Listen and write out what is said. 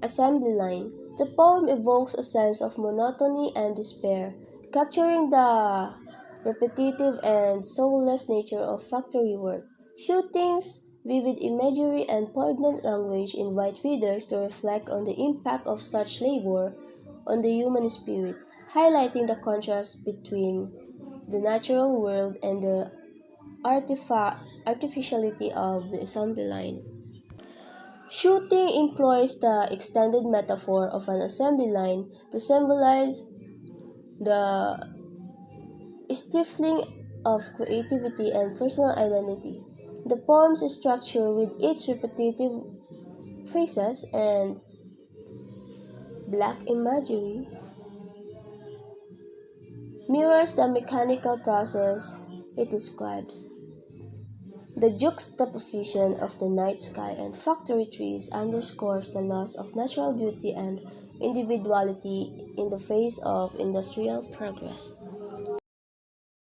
Assembly line. The poem evokes a sense of monotony and despair, capturing the repetitive and soulless nature of factory work. Shootings, vivid imagery, and poignant language invite readers to reflect on the impact of such labor on the human spirit, highlighting the contrast between the natural world and the artificiality of the assembly line. Shooting employs the extended metaphor of an assembly line to symbolize the stifling of creativity and personal identity. The poem's structure, with its repetitive phrases and black imagery, mirrors the mechanical process it describes. The juxtaposition of the night sky and factory trees underscores the loss of natural beauty and individuality in the face of industrial progress.